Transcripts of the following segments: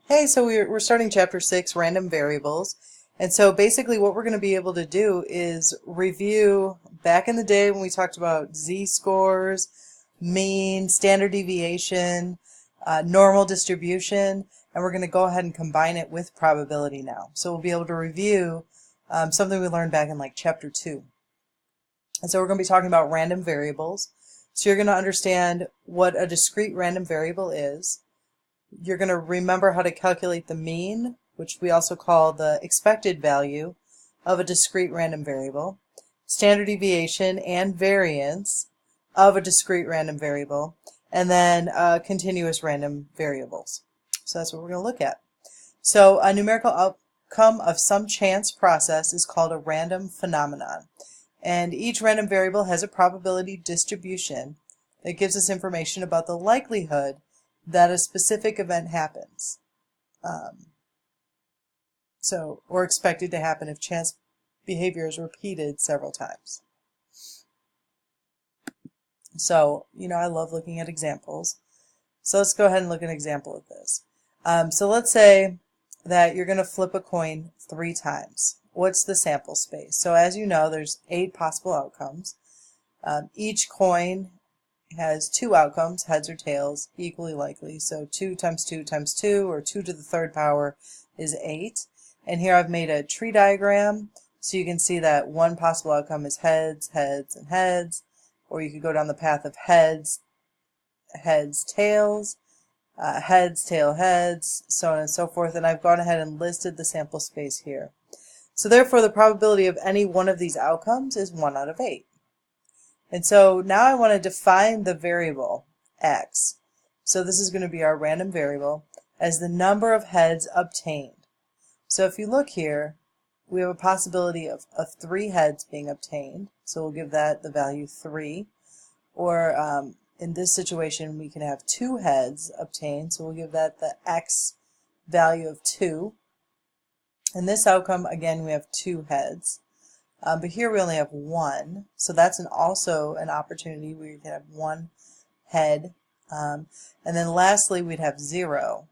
Hey, so we're starting chapter 6, random variables. And so basically what we're going to be able to do is review back in the day when we talked about z-scores, mean, standard deviation, normal distribution, and we're going to go ahead and combine it with probability now. So we'll be able to review something we learned back in like chapter 2. And so we're going to be talking about random variables. So you're going to understand what a discrete random variable is. You're going to remember how to calculate the mean, which we also call the expected value of a discrete random variable, standard deviation and variance of a discrete random variable, and then continuous random variables. So that's what we're going to look at. So a numerical outcome of some chance process is called a random phenomenon. And each random variable has a probability distribution that gives us information about the likelihood that a specific event happens. Or expected to happen if chance behavior is repeated several times. So, I love looking at examples. So let's go ahead and look at an example of this. So let's say that you're going to flip a coin 3 times. What's the sample space? So as you know, there's 8 possible outcomes. Each coin has 2 outcomes, heads or tails, equally likely. So 2 times 2 times 2, or 2 to the 3rd power, is 8. And here I've made a tree diagram, so you can see that one possible outcome is heads, heads, and heads. Or you could go down the path of heads, heads, tails, heads, tail, heads, so on and so forth. And I've gone ahead and listed the sample space here. So therefore, the probability of any one of these outcomes is 1 out of 8. And so now I want to define the variable x. So this is going to be our random variable as the number of heads obtained. So if you look here, we have a possibility of 3 heads being obtained. So we'll give that the value 3. Or in this situation, we can have 2 heads obtained. So we'll give that the x value of 2. In this outcome, again, we have 2 heads. But here we only have 1, so that's also an opportunity where you can have 1 head. And then lastly, we'd have 0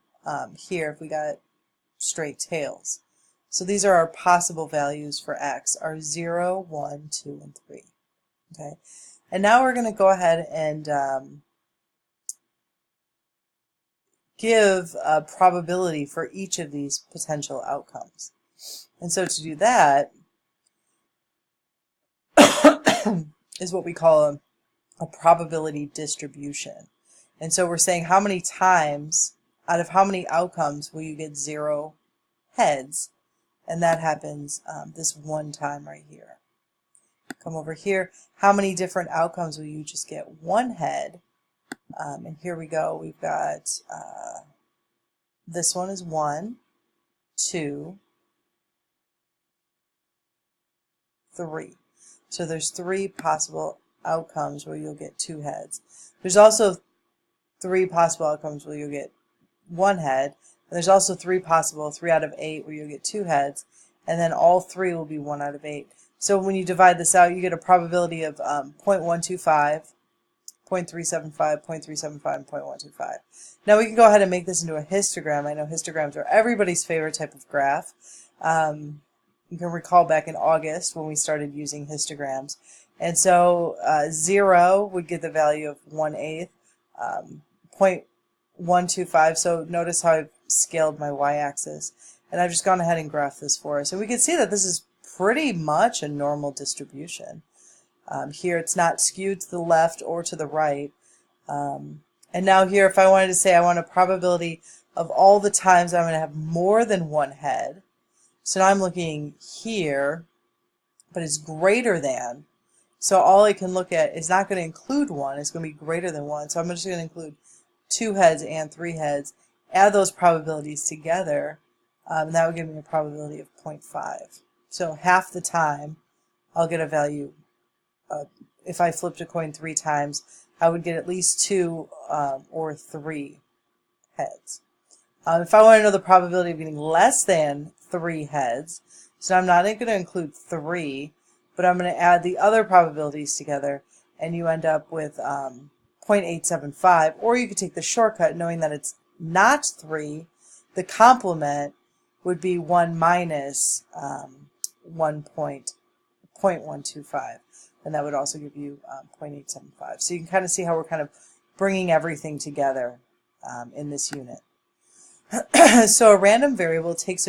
here if we got straight tails. So these are our possible values for x, are 0, 1, 2, and 3. Okay, and now we're going to go ahead and give a probability for each of these potential outcomes. And so to do that, is what we call a probability distribution. And so we're saying how many times out of how many outcomes will you get 0 heads, and that happens this one time right here. Come over here, how many different outcomes will you just get 1 head? And here we go, we've got this one is 1, 2, 3. So there's 3 possible outcomes where you'll get 2 heads. There's also 3 possible outcomes where you'll get 1 head. And there's also 3 possible, 3 out of 8, where you'll get 2 heads. And then all 3 will be 1 out of 8. So when you divide this out, you get a probability of 0.125, 0.375, 0.375, and 0.125. Now we can go ahead and make this into a histogram. I know histograms are everybody's favorite type of graph. You can recall back in August when we started using histograms. And so 0 would get the value of 1/8, 0.125. So notice how I've scaled my y-axis. And I've just gone ahead and graphed this for us. And we can see that this is pretty much a normal distribution. Here it's not skewed to the left or to the right. And now here, if I wanted to say I want a probability of all the times I'm going to have more than 1 head, so now I'm looking here, but it's greater than. So all I can look at is not going to include 1, it's going to be greater than 1. So I'm just going to include 2 heads and 3 heads, add those probabilities together, and that would give me a probability of 0.5. So half the time I'll get a value. If I flipped a coin 3 times, I would get at least 2 or 3 heads. If I want to know the probability of getting less than 3 heads, so I'm not going to include 3, but I'm going to add the other probabilities together, and you end up with 0.875, or you could take the shortcut knowing that it's not 3, the complement would be 1 minus 1.125, and that would also give you 0.875. So you can kind of see how we're kind of bringing everything together in this unit. So a random variable takes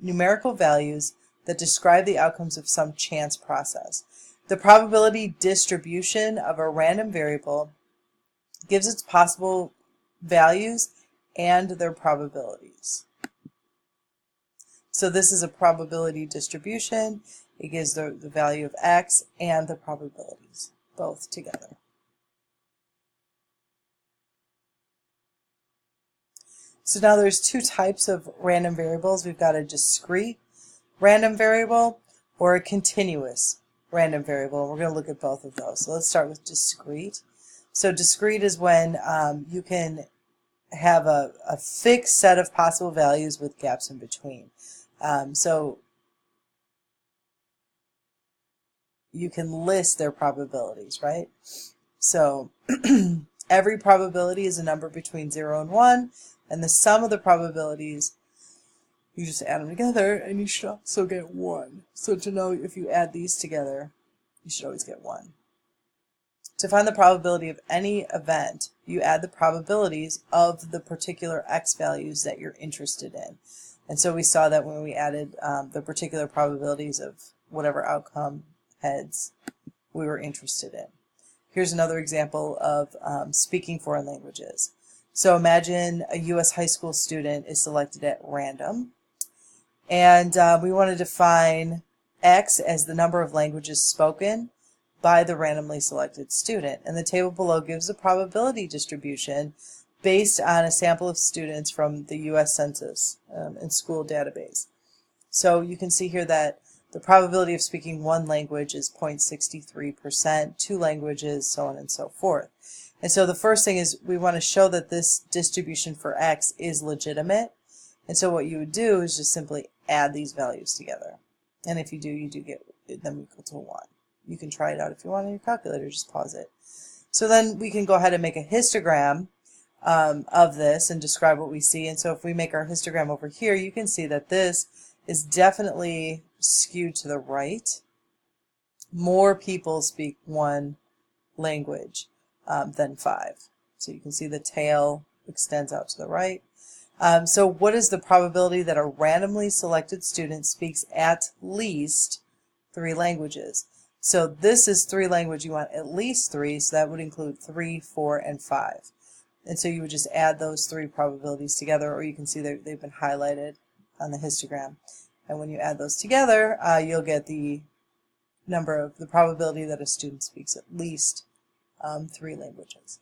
numerical values that describe the outcomes of some chance process. The probability distribution of a random variable gives its possible values and their probabilities. So this is a probability distribution. It gives the value of x and the probabilities, both together. So now there's two types of random variables. We've got a discrete random variable or a continuous random variable. We're going to look at both of those. So let's start with discrete. So discrete is when you can have a fixed set of possible values with gaps in between. So you can list their probabilities, right? So every probability is a number between 0 and 1, and the sum of the probabilities, you just add them together, and you should also get 1. So to know if you add these together, you should always get 1. To find the probability of any event, you add the probabilities of the particular x values that you're interested in. And so we saw that when we added the particular probabilities of whatever outcome heads we were interested in. Here's another example of speaking foreign languages. So imagine a U.S. high school student is selected at random, and we want to define x as the number of languages spoken by the randomly selected student. And the table below gives a probability distribution based on a sample of students from the U.S. Census and school database. So you can see here that the probability of speaking one language is 0.63%, 2 languages, so on and so forth. And so the first thing is we want to show that this distribution for x is legitimate. And so what you would do is just simply add these values together. And if you do, get them equal to 1. You can try it out if you want on your calculator, just pause it. So then we can go ahead and make a histogram of this and describe what we see. And so if we make our histogram over here, you can see that this is definitely skewed to the right. More people speak one language than 5. So you can see the tail extends out to the right. So what is the probability that a randomly selected student speaks at least 3 languages? So this is 3 language. You want at least 3, so that would include 3, 4, and 5. And so you would just add those 3 probabilities together, or you can see they've been highlighted on the histogram. And when you add those together, you'll get the number of the probability that a student speaks at least 3 languages.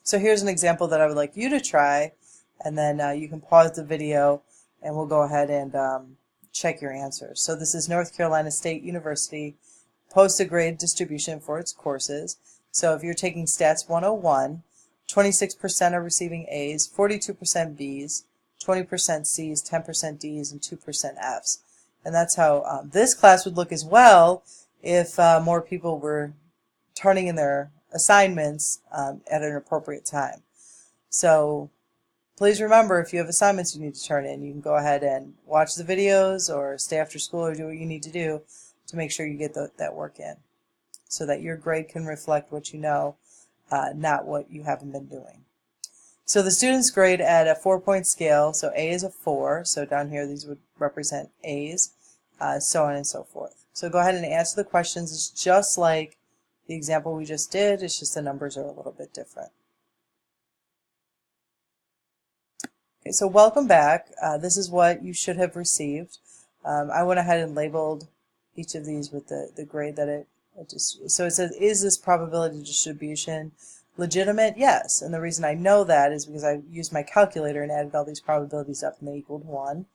So here's an example that I would like you to try, and then you can pause the video and we'll go ahead and check your answers. So this is North Carolina State University posted grade distribution for its courses. So if you're taking Stats 101, 26% are receiving A's, 42% B's, 20% C's, 10% D's, and 2% F's. And that's how this class would look as well if more people were turning in their assignments at an appropriate time. So please remember, if you have assignments you need to turn in, you can go ahead and watch the videos or stay after school or do what you need to do to make sure you get that work in so that your grade can reflect what you know, not what you haven't been doing. So the student's grade at a 4-point scale, so A is a 4, so down here these would represent A's, so on and so forth. So go ahead and answer the questions. It's just like the example we just did, it's just the numbers are a little bit different. Okay, so welcome back. This is what you should have received. I went ahead and labeled each of these with the grade that it just, so it says, is this probability distribution legitimate? Yes. And the reason I know that is because I used my calculator and added all these probabilities up and they equaled 1.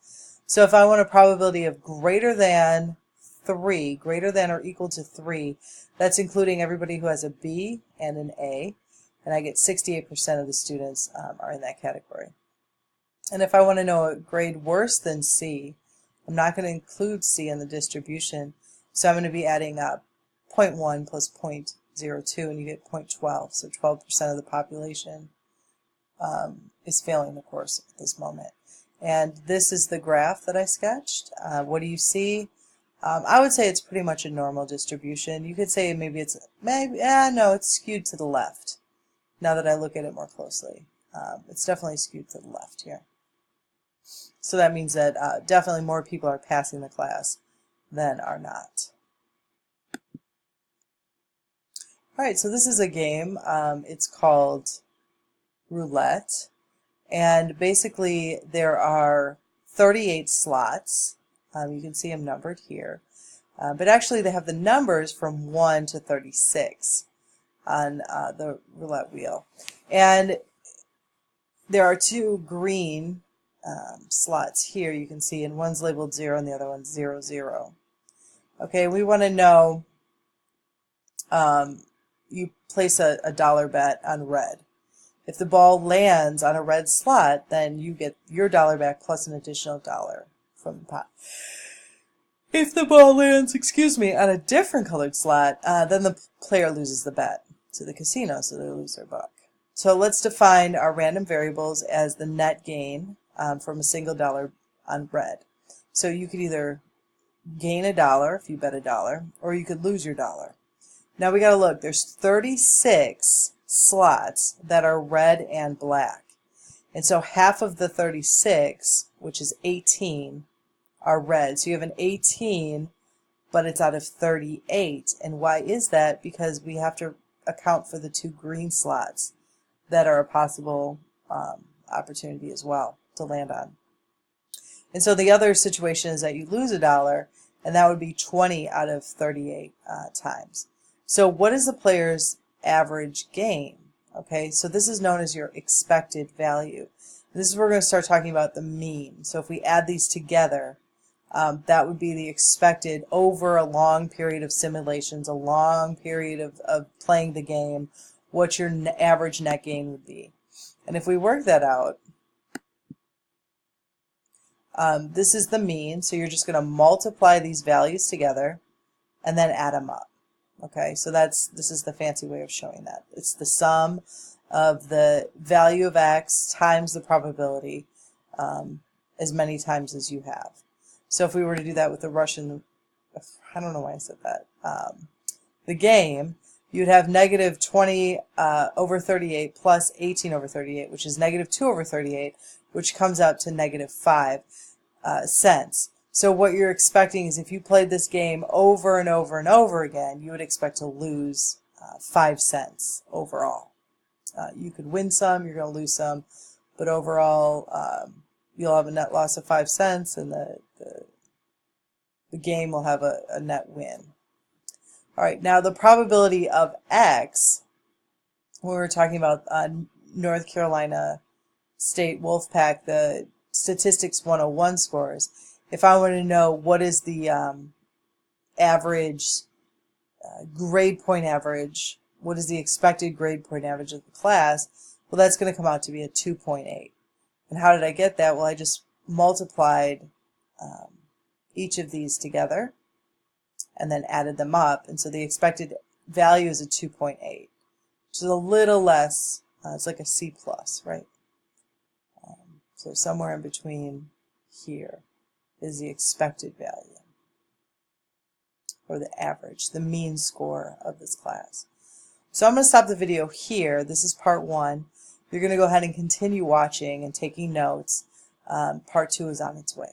So if I want a probability of greater than 3, greater than or equal to 3, that's including everybody who has a B and an A, and I get 68% of the students are in that category. And if I want to know a grade worse than C, I'm not going to include C in the distribution, so I'm going to be adding up 0.1 plus 0.02, and you get 0.12. So 12% of the population is failing the course at this moment. And this is the graph that I sketched. What do you see? I would say it's pretty much a normal distribution. You could say maybe it's, no, it's skewed to the left. Now that I look at it more closely, it's definitely skewed to the left here. So that means that definitely more people are passing the class than are not. All right, so this is a game. It's called Roulette. And basically there are 38 slots. You can see them numbered here. But actually they have the numbers from 1 to 36 on the roulette wheel. And there are two green slots here you can see, and one's labeled 0 and the other one's 0, 0. Okay, we want to know, you place a dollar bet on red. If the ball lands on a red slot, then you get your dollar back plus an additional $1 from the pot. If the ball lands, on a different colored slot, then the player loses the bet to the casino, so they lose their buck. So let's define our random variables as the net gain from a single dollar on red. So you could either gain $1 if you bet $1, or you could lose your $1. Now we got to look. There's 36 slots that are red and black. And so half of the 36, which is 18, are red. So you have an 18, but it's out of 38. And why is that? Because we have to account for the two green slots that are a possible opportunity as well to land on. And so the other situation is that you lose $1, and that would be 20 out of 38 times. So what is the player's average gain? Okay, so this is known as your expected value. This is where we're going to start talking about the mean. So if we add these together, that would be the expected over a long period of simulations, a long period of playing the game, what your average net gain would be. And if we work that out, this is the mean, so you're just going to multiply these values together and then add them up. Okay, so this is the fancy way of showing that. It's the sum of the value of x times the probability as many times as you have. So if we were to do that with the Russian, I don't know why I said that, the game, you'd have negative 20 over 38 plus 18 over 38, which is negative 2 over 38, which comes out to negative 5 cents. So what you're expecting is if you played this game over and over and over again, you would expect to lose 5 cents overall. You could win some, you're going to lose some, but overall you'll have a net loss of 5 cents, and the game will have a net win. All right, now the probability of X, when we were talking about North Carolina State Wolfpack, the Statistics 101 scores, if I want to know what is the average grade point average, what is the expected grade point average of the class, well, that's going to come out to be a 2.8. And how did I get that? Well, I just multiplied each of these together and then added them up, and so the expected value is a 2.8, which is a little less, it's like a C plus, right? So somewhere in between here is the expected value, or the average, the mean score of this class. So I'm going to stop the video here. This is part 1. You're going to go ahead and continue watching and taking notes. Part 2 is on its way.